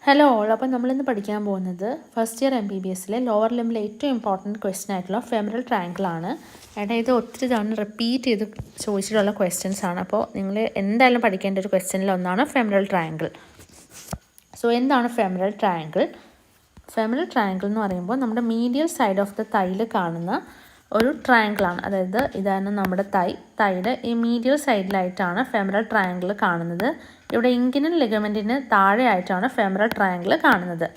Hello all. അപ്പോൾ നമ്മളിന്ന് പഠിക്കാൻ പോകുന്നത് ഫസ്റ്റ് ഇയർ MBBSലെ ലോവർ ലിംബിലെ ഏറ്റവും ഇമ്പോർട്ടൻറ്റ് ക്വസ്റ്റ്യൻ ആയിട്ടുള്ള ഫെമറൽ ട്രയാങ്കിൾ ആണ്. ഇത് ഒത്തിരി തവണ റിപ്പീറ്റ് ചെയ്ത് ചോദിച്ചിട്ടുള്ള ക്വസ്റ്റ്യൻസ് ആണ്. അപ്പോൾ നിങ്ങൾ എന്തായാലും പഠിക്കേണ്ട ഒരു ക്വസ്റ്റ്യനിൽ ഒന്നാണ് ഫെമറൽ ട്രയാങ്കിൾ. സോ എന്താണ് ഫെമറൽ ട്രയാങ്കിൾ? ഫെമറൽ ട്രയാങ്കിൾ എന്ന് പറയുമ്പോൾ നമ്മുടെ മീഡിയൽ സൈഡ് ഓഫ് ദ തൈയിൽ കാണുന്ന ഒരു ട്രയാങ്കിളാണ്. അതായത് ഇതാണ് നമ്മുടെ തൈയുടെ ഈ മീഡിയൽ സൈഡിലായിട്ടാണ് ഫെമറൽ ട്രയാങ്കിൾ കാണുന്നത്. ഇവിടെ ഇൻഗ്വിനൽ ലിഗമെൻറ്റിന് താഴെയായിട്ടാണ് ഫെമറൽ ട്രയാങ്കിൾ കാണുന്നത്.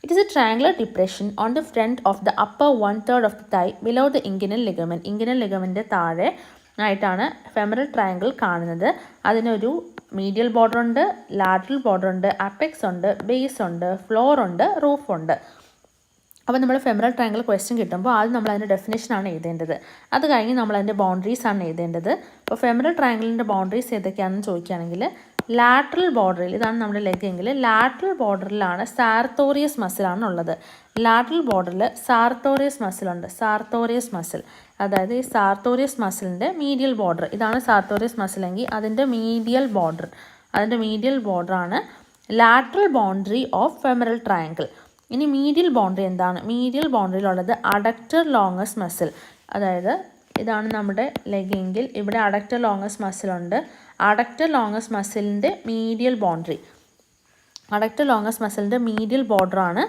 It is a triangular depression on the front of the upper 1/3 of the thigh below the inguinal ligament. Inguinal ligament താഴെ ആയിട്ടാണ് ഫെമറൽ ട്രയാങ്കിൾ കാണുന്നത്. അതിനൊരു മീഡിയൽ ബോർഡർ ഉണ്ട്, ലാറ്ററൽ ബോർഡർ ഉണ്ട്, അപ്പെക്സ് ഉണ്ട്, ബേസ് ഉണ്ട്, ഫ്ലോർ ഉണ്ട്, റൂഫ് ഉണ്ട്. അപ്പോൾ നമ്മൾ ഫെമറൽ ട്രയാങ്കിൾ ക്വസ്റ്റ്യൻ കിട്ടുമ്പോൾ ആദ്യം നമ്മൾ അതിൻ്റെ ഡെഫിനേഷനാണ് എഴുതേണ്ടത്. അത് കഴിഞ്ഞ് നമ്മൾ അതിൻ്റെ ബൗണ്ടറീസാണ് എഴുതേണ്ടത്. അപ്പോൾ ഫെമറൽ ട്രയാങ്കിളിൻ്റെ ബൗണ്ടറീസ് ഏതൊക്കെയാണെന്ന് ചോദിക്കുകയാണെങ്കിൽ ലാറ്ററൽ ബോർഡറിൽ, ഇതാണ് നമ്മുടെ ലെഗ് എങ്കിൽ ലാറ്ററൽ ബോർഡറിലാണ് സാർത്തോറിയസ് മസിലാണ് ഉള്ളത്. ലാറ്ററൽ ബോർഡറിൽ സാർത്തോറിയസ് മസിലുണ്ട്. സാർത്തോറിയസ് മസിൽ, അതായത് ഈ സാർത്തോറിയസ് മസിലിൻ്റെ മീഡിയൽ ബോർഡർ, ഇതാണ് സാർത്തോറിയസ് മസിലെങ്കിൽ അതിൻ്റെ മീഡിയൽ ബോർഡറാണ് lateral boundary of femoral triangle. ഇനി മീഡിയൽ ബൗണ്ടറി എന്താണ്? മീഡിയൽ ബൗണ്ടറിയിലുള്ളത് അഡക്ടർ ലോങ്ങസ് മസിൽ, അതായത് ഇതാണ് നമ്മുടെ ലെഗ് എങ്കിൽ ഇവിടെ അഡക്ടർ ലോങ്ങസ് മസിലുണ്ട്. അഡക്ടർ ലോങ്ങസ് മസിലിൻ്റെ മീഡിയൽ ബോർഡറാണ്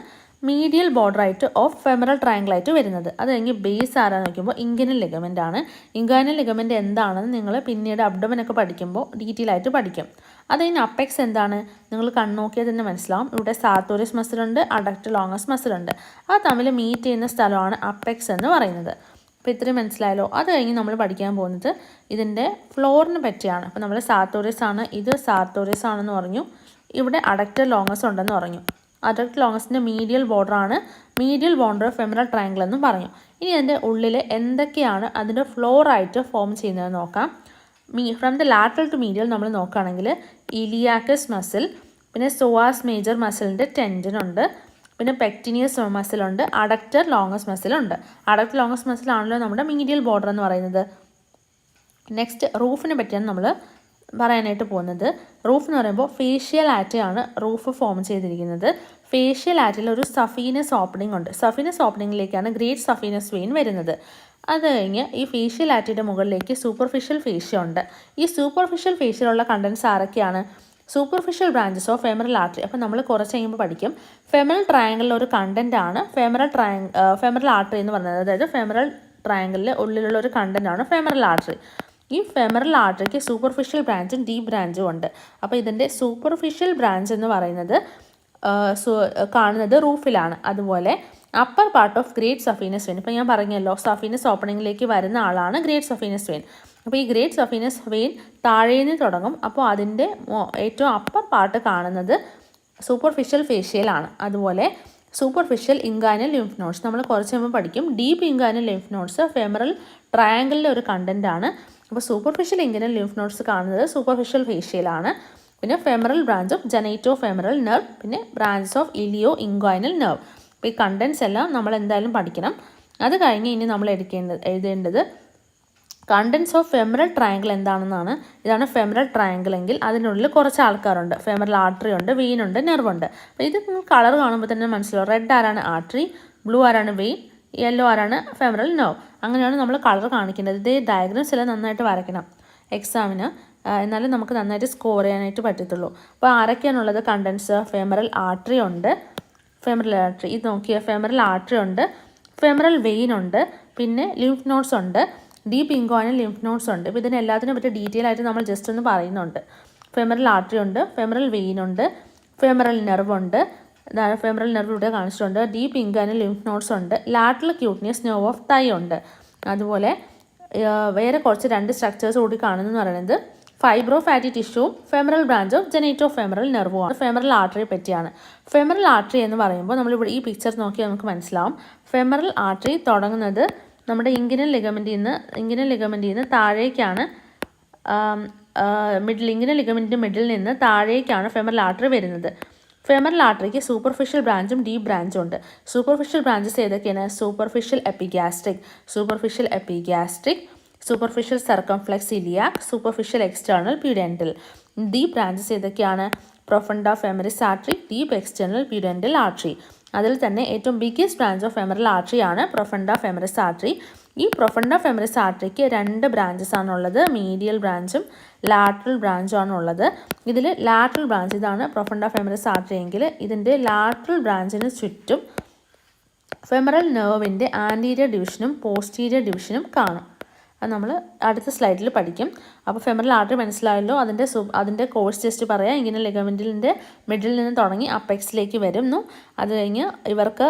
മീഡിയൽ ബോർഡറായിട്ട് ഓഫ് ഫെമറൽ ട്രയാങ്കിളായിട്ട് വരുന്നത്. അത് കഴിഞ്ഞ് ബേസ് ആരാന്ന് നോക്കുമ്പോൾ ഇൻഗ്വിനൽ ലിഗമെൻ്റ് ആണ്. ഇൻഗ്വിനൽ ലിഗമെൻ്റ് എന്താണെന്ന് നിങ്ങൾ പിന്നീട് അബ്ഡോമനൊക്കെ പഠിക്കുമ്പോൾ ഡീറ്റെയിൽ ആയിട്ട് പഠിക്കും. അത് കഴിഞ്ഞ് അപ്പെക്സ് എന്താണ്? നിങ്ങൾ കണ്ണുനോക്കിയാൽ തന്നെ മനസ്സിലാവും. ഇവിടെ സാർത്തോറിയസ് മസിലുണ്ട്, അഡക്ടർ ലോങ്ങസ് മസിലുണ്ട്. അത് തമ്മിൽ മീറ്റ് ചെയ്യുന്ന സ്ഥലമാണ് അപ്പെക്സ് എന്ന് പറയുന്നത്. അപ്പോൾ ഇത്രയും മനസ്സിലായല്ലോ. അത് കഴിഞ്ഞ് നമ്മൾ പഠിക്കാൻ പോകുന്നത് ഇതിൻ്റെ ഫ്ലോറിനെ പറ്റിയാണ്. അപ്പോൾ നമ്മൾ സാർത്തോറിയസ് ആണ്, ഇത് സാർത്തോറിയസ് ആണെന്ന് പറഞ്ഞു, ഇവിടെ അഡക്ടർ ലോങ്ങസ് ഉണ്ടെന്ന് പറഞ്ഞു. അഡക്ടർ ലോങ്ങസിൻ്റെ മീഡിയൽ ബോർഡർ ഫെമറൽ ട്രയാങ്കിൾ എന്നും പറഞ്ഞു. ഇനി അതിൻ്റെ ഉള്ളിൽ എന്തൊക്കെയാണ് അതിൻ്റെ ഫ്ലോറായിട്ട് ഫോം ചെയ്യുന്നതെന്ന് നോക്കാം. ഫ്രം ദ ലാറ്ററൽ ടു മീഡിയൽ നമ്മൾ നോക്കുകയാണെങ്കിൽ ഇലിയാക്കസ് മസിൽ, പിന്നെ സോവാസ് മേജർ മസിലിൻ്റെ ടെൻഡൻ ഉണ്ട്, പിന്നെ പെക്ടിനിയസ് മസിലുണ്ട്, അഡക്ടർ ലോങ്ങസ് മസിലുണ്ട്. അഡക്ടർ ലോങ്ങസ് മസിലാണല്ലോ നമ്മുടെ മീഡിയൽ ബോർഡർ എന്ന് പറയുന്നത്. നെക്സ്റ്റ് റൂഫിനെ പറ്റിയാണ് നമ്മൾ പറയാനായിട്ട് പോകുന്നത്. റൂഫ് എന്ന് പറയുമ്പോൾ ഫേഷ്യൽ ആറ്റയാണ് റൂഫ് ഫോം ചെയ്തിരിക്കുന്നത്. ഫേഷ്യൽ ആറ്റിൽ ഒരു സഫീനസ് ഓപ്പണിംഗ് ഉണ്ട്. സഫീനസ് ഓപ്പണിങ്ങിലേക്കാണ് ഗ്രേറ്റ് സഫീനസ് വെയിൻ വരുന്നത്. അത് കഴിഞ്ഞ് ഈ ഫേഷ്യൽ ആറ്റിൻ്റെ മുകളിലേക്ക് സൂപ്പർഫിഷ്യൽ ഫേഷ്യ ഉണ്ട്. ഈ സൂപ്പർഫിഷ്യൽ ഫേഷ്യലുള്ള കണ്ടൻസ് ആരൊക്കെയാണ്? Superficial branches of femoral artery. അപ്പോൾ നമ്മൾ കുറച്ച് കഴിയുമ്പോൾ പഠിക്കും. ഫെമറൽ ട്രയാങ്കിളിലെ ഒരു കണ്ടൻറ്റാണ് ഫെമറൽ ആർട്ടറി എന്ന് പറയുന്നത്. അതായത് ഫെമറൽ ട്രയാങ്കിളിലെ ഉള്ളിലുള്ള ഒരു കണ്ടൻറ്റാണ് ഫെമറൽ ആർട്ടറി. ഈ ഫെമറൽ ആർട്ടറിക്ക് സൂപ്പർഫിഷ്യൽ ബ്രാഞ്ചും ഡീപ്പ് ബ്രാഞ്ചും ഉണ്ട്. അപ്പോൾ ഇതിൻ്റെ സൂപ്പർഫിഷ്യൽ ബ്രാഞ്ച് എന്ന് പറയുന്നത് കാണുന്നത് റൂഫിലാണ്. അതുപോലെ upper part of great saphenous vein, ഇപ്പോൾ ഞാൻ പറഞ്ഞല്ലോ സഫീനസ് ഓപ്പണിങ്ങിലേക്ക് വരുന്ന ആളാണ് ഗ്രേറ്റ് സഫീനസ് വെയിൻ. അപ്പോൾ ഈ ഗ്രേറ്റ് സഫീനസ് വെയിൻ താഴെ നിന്ന് തുടങ്ങും. അപ്പോൾ അതിൻ്റെ ഏറ്റവും അപ്പർ പാർട്ട് കാണുന്നത് സൂപ്പർഫിഷ്യൽ ഫേഷ്യലാണ്. അതുപോലെ സൂപ്പർഫിഷ്യൽ ഇൻഗ്വിനൽ ലിംഫ് നോഡ്സ് നമ്മൾ കുറച്ച് കഴിയുമ്പോൾ പഠിക്കും. Deep inguinal lymph nodes femoral ട്രയാങ്കിളിലെ ഒരു കണ്ടൻറ്റാണ്. അപ്പോൾ സൂപ്പർഫിഷ്യൽ ഇൻഗ്വിനൽ ലിംഫ് നോഡ്സ് കാണുന്നത് സൂപ്പർഫിഷ്യൽ ഫേഷ്യലാണ്. പിന്നെ femoral branch of genitofemoral nerve, പിന്നെ branches of ilioinguinal nerve. അപ്പോൾ ഈ കണ്ടൻസ് എല്ലാം നമ്മൾ എന്തായാലും പഠിക്കണം. അത് കഴിഞ്ഞ് ഇനി നമ്മൾ എഴുതേണ്ടത് കണ്ടൻസ് ഓഫ് ഫെമറൽ ട്രയാങ്കിൾ എന്താണെന്നാണ്. ഇതാണ് ഫെമറൽ ട്രയാങ്കിൾ എങ്കിൽ അതിനുള്ളിൽ കുറച്ച് ആൾക്കാരുണ്ട്. ഫെമറൽ ആർട്ടറി ഉണ്ട്, വെയിൻ ഉണ്ട്, നെർവ് ഉണ്ട്. അപ്പോൾ ഇത് കളർ കാണുമ്പോൾ തന്നെ മനസ്സിലാവും. റെഡ് ആരാണ് ആർട്ടറി, ബ്ലൂ ആരാണ് വെയിൻ, യെല്ലോ ആരാണ് ഫെമറൽ നെർവ്. അങ്ങനെയാണ് നമ്മൾ കളർ കാണിക്കേണ്ടത്. ഇതേ ഡയഗ്രാംസ് എല്ലാം നന്നായിട്ട് വരയ്ക്കണം എക്സാമിന്, എന്നാലും നമുക്ക് നന്നായിട്ട് സ്കോർ ചെയ്യാനായിട്ട് പറ്റത്തുള്ളൂ. അപ്പോൾ ആരൊക്കെയാണുള്ളത്? കണ്ടൻസ് ഫെമറൽ ആർട്ടറി ഉണ്ട്, ഇത് നോക്കിയാൽ ഫെമറൽ ആർട്ടറി ഉണ്ട്, ഫെമറൽ വെയിൻ ഉണ്ട്, പിന്നെ ലിംഫ് നോഡ്സ് ഉണ്ട്, ഡീപ്പ് ഇൻഗ്വിനൽ ലിംഫ് നോഡ്സ് ഉണ്ട്. ഇപ്പോൾ ഇതിനെല്ലാത്തിനും പറ്റി ഡീറ്റെയിൽ ആയിട്ട് നമ്മൾ ജസ്റ്റ് ഒന്ന് പറയുന്നുണ്ട്. ഫെമറൽ ആർട്ടറി ഉണ്ട്, ഫെമറൽ വെയിൻ ഉണ്ട്, ഫെമറൽ നെർവ് ഉണ്ട്, ഫെമറൽ നെർവ് ഇവിടെ കാണിച്ചിട്ടുണ്ട്, ഡീപ്പ് ഇൻഗ്വിനൽ ലിംഫ് നോഡ്സ് ഉണ്ട്, ലാറ്ററൽ ക്യൂട്ടനിയസ് നെർവ് ഓഫ് തൈ ഉണ്ട്. അതുപോലെ വേറെ കുറച്ച് 2 സ്ട്രക്ചേഴ്സ് കൂടി കാണുന്നതെന്ന് പറയുന്നത് ഫൈബ്രോ ഫാറ്റി ടിഷ്യൂവും femoral branch of genitofemoral നെർവുമാണ്. ഫെമറൽ ആർട്ടറിയെ പറ്റിയാണ്. ഫെമറൽ ആർട്ടറി എന്ന് പറയുമ്പോൾ നമ്മളിവിടെ ഈ പിക്ചർ നോക്കിയാൽ നമുക്ക് മനസ്സിലാവും. ഫെമറൽ ആർട്ടറി തുടങ്ങുന്നത് നമ്മുടെ ഇൻഗ്വിനൽ ലിഗമെൻറ്റിൽ നിന്ന് താഴേക്കാണ്. ഇൻഗ്വിനൽ ലിഗമെൻറ്റിൻ്റെ മിഡിൽ നിന്ന് താഴേക്കാണ് ഫെമറൽ ആർട്ടറി വരുന്നത്. ഫെമറൽ ആർട്ടറിക്ക് സൂപ്പർഫിഷ്യൽ ബ്രാഞ്ചും ഡീപ്പ് ബ്രാഞ്ചും ഉണ്ട്. സൂപ്പർഫിഷ്യൽ ബ്രാഞ്ചസ് ഏതൊക്കെയാണ്? Superficial epigastric, superficial circumflex iliac, superficial external pudendal. Deep branches ഏതൊക്കെയാണ്? Profunda femoris artery, deep external pudendal artery. അതിൽ തന്നെ ഏറ്റവും biggest branch of femoral artery ആണ് പ്രൊഫണ്ട ഫെമറിസ് ആർട്ടറി. ഈ പ്രൊഫണ്ട ഫെമറിസ് ആർട്ടറിക്ക് 2 ബ്രാഞ്ചസ് ആണുള്ളത്, മീഡിയൽ ബ്രാഞ്ചും ലാറ്ററൽ ബ്രാഞ്ചും ആണുള്ളത്. ഇതിൽ ലാറ്ററൽ ബ്രാഞ്ച്, ഇതാണ് പ്രൊഫണ്ട ഫെമറിസ് ആർട്ടറി എങ്കിൽ ഇതിൻ്റെ ലാറ്ററൽ ബ്രാഞ്ചിന് ചുറ്റും ഫെമറൽ നെർവിൻ്റെ ആൻറ്റീരിയർ ഡിവിഷനും പോസ്റ്റീരിയർ ഡിവിഷനും കാണും. അത് നമ്മൾ അടുത്ത സ്ലൈഡിൽ പഠിക്കും. അപ്പോൾ ഫെമറൽ ആർട്ടറി മനസ്സിലായല്ലോ. അതിൻ്റെ കോഴ്സ് ജസ്റ്റ് പറയാം. ഇങ്ങനെ ലിഗമെൻറ്റിൻ്റെ മിഡിൽ നിന്ന് തുടങ്ങി അപ്പെക്സിലേക്ക് വരുന്നു. അത് കഴിഞ്ഞ് ഇവർക്ക്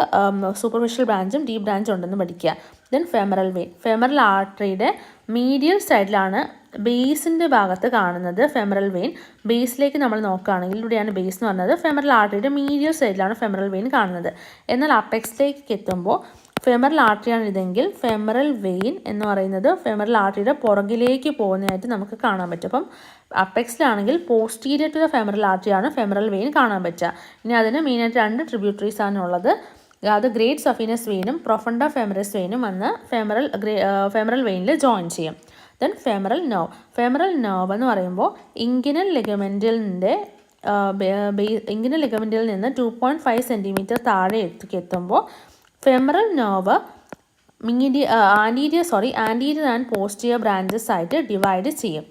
സൂപ്പർഫിഷ്യൽ ബ്രാഞ്ചും ഡീപ്പ് ബ്രാഞ്ചും ഉണ്ടെന്ന് പഠിക്കുക. Then femoral vein. ഫെമറൽ ആർട്ടറിയുടെ മീഡിയൽ സൈഡിലാണ് ബേസിൻ്റെ ഭാഗത്ത് കാണുന്നത് ഫെമറൽ വെയിൻ. ബേസിലേക്ക് നമ്മൾ നോക്കുകയാണെങ്കിൽ ഇവിടെയാണ് ബേസ് എന്ന് പറഞ്ഞത്. ഫെമറൽ ആർട്ടറിയുടെ മീഡിയൽ സൈഡിലാണ് ഫെമറൽ വെയിൻ കാണുന്നത്. എന്നാൽ അപ്പെക്സിലേക്ക് എത്തുമ്പോൾ ഫെമറൽ ആർട്ടറിയാണ് ഇതെങ്കിൽ ഫെമറൽ വെയിൻ എന്ന് പറയുന്നത് ഫെമറൽ ആർട്ടറിയുടെ പുറകിലേക്ക് പോകുന്നതായിട്ട് നമുക്ക് കാണാൻ പറ്റും. അപ്പം അപ്പെക്സിലാണെങ്കിൽ പോസ്റ്റീരിയർ ടു ദ ഫെമറൽ ആർട്ടറിയാണ് ഫെമറൽ വെയിൻ കാണാൻ പറ്റുക. ഇനി അതിന് മെയിനായിട്ട് 2 ട്രിബ്യൂട്ടറീസ് ആണുള്ളത്. അത് ഗ്രേറ്റ് സഫീനസ് വെയിനും പ്രൊഫണ്ട ഫെമറിസ് വെയിനും വന്ന് ഫെമറൽ വെയിനിൽ ജോയിൻ ചെയ്യും. Then femoral nerve. Femoral nerve എന്ന് പറയുമ്പോൾ ഇൻഗിനൽ ലിഗമെൻറ്റിൽ നിന്ന് 2.5 സെൻറ്റിമീറ്റർ താഴെ എത്തുമ്പോൾ femoral nerve anterior and posterior branches ആയിട്ട് ഡിവൈഡ് ചെയ്യും.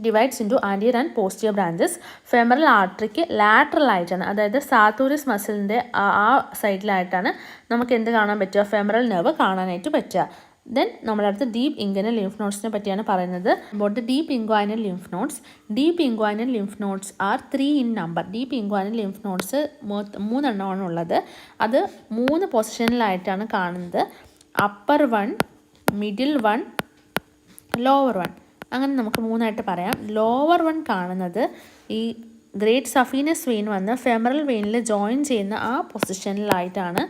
Divides into anterior and posterior branches. Femoral ആർട്ടറിക്ക് ലാറ്ററൽ ആയിട്ടാണ്, അതായത് സാത്തൂരിസ് മസിലിൻ്റെ ആ സൈഡിലായിട്ടാണ് നമുക്ക് എന്ത് കാണാൻ പറ്റുക, ഫെമറൽ നെർവ് കാണാനായിട്ട് പറ്റുക. ദെൻ നമ്മുടെ അടുത്ത് ഡീപ്പ് ഇൻഗ്വൈനൽ ലിംഫ് നോട്ട്സിനെ പറ്റിയാണ് പറയുന്നത്. About the deep inguinal lymph nodes. Deep inguinal lymph nodes are 3 in number. Deep inguinal lymph nodes 3 എണ്ണമാണ് ഉള്ളത്. അത് 3 പൊസിഷനിലായിട്ടാണ് കാണുന്നത്. Upper 1, middle 1, lower 1. അങ്ങനെ നമുക്ക് 3ആയിട്ട് പറയാം. ലോവർ 1 കാണുന്നത് ഈ ഗ്രേറ്റ് സഫീനസ് വെയിൻ വന്ന് ഫെമറൽ വെയിനിൽ ജോയിൻ ചെയ്യുന്ന ആ പൊസിഷനിലായിട്ടാണ്.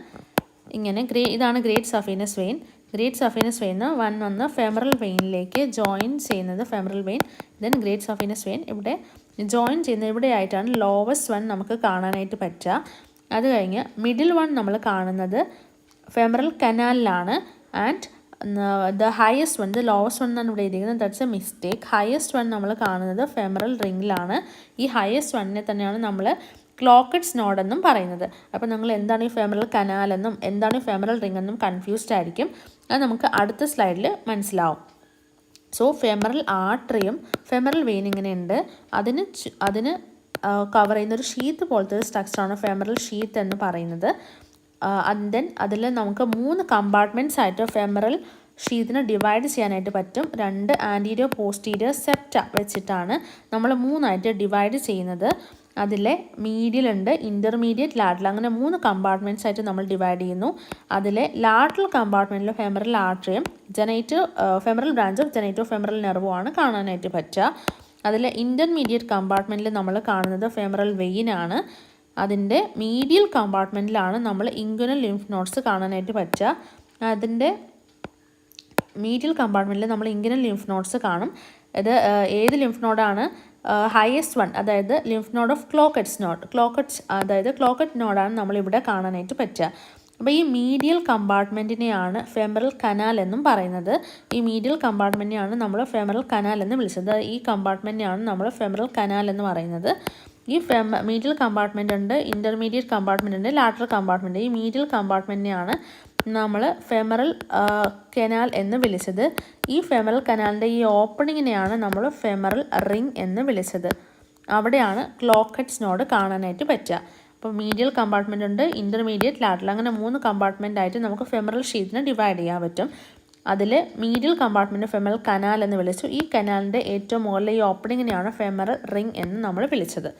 ഇങ്ങനെ ഇതാണ് great saphenous vein. Great saphenous vein 1 വന്ന് ഫെമറൽ വെയിനിലേക്ക് ജോയിൻ ചെയ്യുന്നത് femoral vein. Then great saphenous vein ഇവിടെ ജോയിൻ ചെയ്യുന്നത് ഇവിടെയായിട്ടാണ് ലോവസ്റ്റ് 1 നമുക്ക് കാണാനായിട്ട് പറ്റുക. അത് കഴിഞ്ഞ് മിഡിൽ 1 നമ്മൾ കാണുന്നത് ഫെമറൽ കനാലിലാണ്. And the highest 1, the lowest 1 എന്നാണ് ഇവിടെ എഴുതിയിരിക്കുന്നത്. That's A mistake. ഹയസ്റ്റ് 1 നമ്മൾ കാണുന്നത് ഫെമറൽ റിങ്ങിലാണ്. ഈ ഹയസ്റ്റ് 1നെ തന്നെയാണ് നമ്മൾ ക്ലോക്കറ്റ്സ് നോഡ് എന്നും പറയുന്നത്. അപ്പോൾ നിങ്ങൾ എന്താണ് ഈ ഫെമറൽ കനാൽ എന്നും എന്താണ് ഈ ഫെമറൽ റിംഗ് എന്നും കൺഫ്യൂസ്ഡ് ആയിരിക്കും. അത് നമുക്ക് അടുത്ത സ്ലൈഡിൽ മനസ്സിലാവും. സോ ഫെമറൽ ആർട്ടറിയും ഫെമറൽ വെയിൻ ഇങ്ങനെയുണ്ട്. അതിന് കവർ ചെയ്യുന്ന ഒരു ഷീത്ത് പോലത്തെ ഒരു സ്ട്രക്ചറാണ് ഫെമറൽ ഷീത്ത് എന്ന് പറയുന്നത്. ദെൻ അതിൽ നമുക്ക് 3 കമ്പാർട്ട്മെൻറ്റ്സ് ആയിട്ട് ഫെമറൽ ഷീത്തിനെ ഡിവൈഡ് ചെയ്യാനായിട്ട് പറ്റും. 2 ആൻറ്റീരിയർ പോസ്റ്റീരിയർ സെപ്റ്റ വെച്ചിട്ടാണ് നമ്മൾ 3ആയിട്ട് ഡിവൈഡ് ചെയ്യുന്നത്. അതിലെ മീഡിയൽ ഉണ്ട്, ഇൻ്റർമീഡിയറ്റ്, ലാറ്ററൽ, അങ്ങനെ 3 കമ്പാർട്ട്മെൻറ്റ്സ് ആയിട്ട് നമ്മൾ ഡിവൈഡ് ചെയ്യുന്നു. അതിലെ ലാറ്ററൽ കമ്പാർട്ട്മെൻറ്റിൽ ഫെമറൽ ആർട്ടറിയും femoral branch of genitofemoral നെർവുമാണ് കാണാനായിട്ട് പറ്റുക. അതിലെ ഇൻ്റർമീഡിയറ്റ് കമ്പാർട്ട്മെൻറ്റിൽ നമ്മൾ കാണുന്നത് ഫെമറൽ വെയിനാണ്. അതിൻ്റെ മീഡിയൽ കമ്പാർട്ട്മെൻറ്റിലാണ് നമ്മൾ ഇൻഗ്വൈനൽ ലിംഫ് നോട്ട്സ് കാണാനായിട്ട് പറ്റുക. അതിൻ്റെ മീഡിയൽ കമ്പാർട്ട്മെൻറ്റിൽ നമ്മൾ ഇൻഗ്വൈനൽ ലിംഫ് നോട്ട്സ് കാണും. ഇത് ഏത് ലിംഫ് നോഡാണ് ഹയസ്റ്റ് 1, അതായത് ലിംഫ് നോഡ് ഓഫ് ക്ലോക്കറ്റ്സ് നോഡ്. ക്ലോക്കറ്റ് നോഡാണ് നമ്മളിവിടെ കാണാനായിട്ട് പറ്റുക. അപ്പോൾ ഈ മീഡിയൽ കമ്പാർട്ട്മെൻറ്റിനെയാണ് ഫെമറൽ കനാൽ എന്നും പറയുന്നത്. ഈ മീഡിയൽ കമ്പാർട്ട്മെൻറ്റിനെയാണ് നമ്മൾ ഫെമറൽ കനാൽ എന്ന് വിളിച്ചത്. ഈ കമ്പാർട്ട്മെൻറ്റിനെയാണ് നമ്മൾ ഫെമറൽ കനാൽ എന്ന് പറയുന്നത്. ഈ മീഡിയൽ കമ്പാർട്ട്മെൻറ്റ് ഉണ്ട്, ഇൻ്റർമീഡിയറ്റ് കമ്പാർട്ട്മെൻറ്റ് ഉണ്ട്, ലാറ്ററൽ കമ്പാർട്ട്മെൻറ്റ്. ഈ മീഡിയൽ കമ്പാർട്ട്മെൻറ്റിനെയാണ് നമ്മൾ ഫെമറൽ കനാൽ എന്ന് വിളിച്ചത്. ഈ ഫെമറൽ കനാലിൻ്റെ ഈ ഓപ്പണിങ്ങിനെയാണ് നമ്മൾ ഫെമറൽ റിംഗ് എന്ന് വിളിച്ചത്. അവിടെയാണ് ക്ലോക്കറ്റ്സ് നോഡ് കാണാനായിട്ട് പറ്റുക. അപ്പോൾ മീഡിയൽ കമ്പാർട്ട്മെൻ്റ് ഉണ്ട്, ഇൻ്റർമീഡിയറ്റ്, ലാറ്ററൽ, അങ്ങനെ 3 കമ്പാർട്ട്മെൻ്റ് ആയിട്ട് നമുക്ക് ഫെമറൽ ഷീറ്റിനെ ഡിവൈഡ് ചെയ്യാൻ പറ്റും. അതിൽ മീഡിയൽ കമ്പാർട്ട്മെൻറ്റ് ഫെമറൽ കനാൽ എന്ന് വിളിച്ചു. ഈ കനാലിൻ്റെ ഏറ്റവും മുകളിലെ ഈ ഓപ്പണിങ്ങിനെയാണ് ഫെമറൽ റിംഗ് എന്ന് നമ്മൾ വിളിച്ചത്.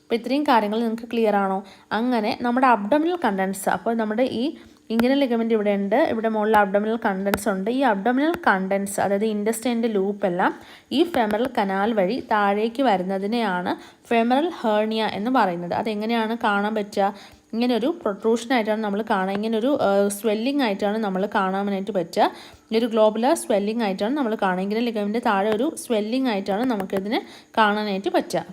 അപ്പോൾ ഇത്രയും കാര്യങ്ങൾ നിങ്ങൾക്ക് ക്ലിയർ ആണോ? അങ്ങനെ നമ്മുടെ അബ്ഡോമിനൽ കണ്ടൻസ്, അപ്പോൾ നമ്മുടെ ഈ ഇൻഗ്വൈനൽ ലിഗമെൻറ്റ് ഇവിടെ ഉണ്ട്, ഇവിടെ മുകളിൽ അബ്ഡോമിനൽ കണ്ടൻസ് ഉണ്ട്. ഈ അബ്ഡോമിനൽ കണ്ടൻസ്, അതായത് ഇൻറ്റസ്റ്റൈൻ്റെ ലൂപ്പെല്ലാം ഈ ഫെമറൽ കനാൽ വഴി താഴേക്ക് വരുന്നതിനെയാണ് ഫെമറൽ ഹേർണിയ എന്ന് പറയുന്നത്. അതെങ്ങനെയാണ് കാണാൻ പറ്റുക? ഇങ്ങനൊരു പ്രൊട്രൂഷനായിട്ടാണ് നമ്മൾ കാണുക, ഇങ്ങനൊരു സ്വെല്ലിംഗ് ആയിട്ടാണ് നമ്മൾ കാണാനായിട്ട് പറ്റുക. ഒരു ഗ്ലോബുലർ സ്വെല്ലിംഗ് ആയിട്ടാണ് നമ്മൾ കാണുക. ഇൻഗ്വൈനൽ ലിഗമെൻറ്റ് താഴെ ഒരു സ്വെല്ലിംഗ് ആയിട്ടാണ് നമുക്കിതിനെ കാണാനായിട്ട് പറ്റുക.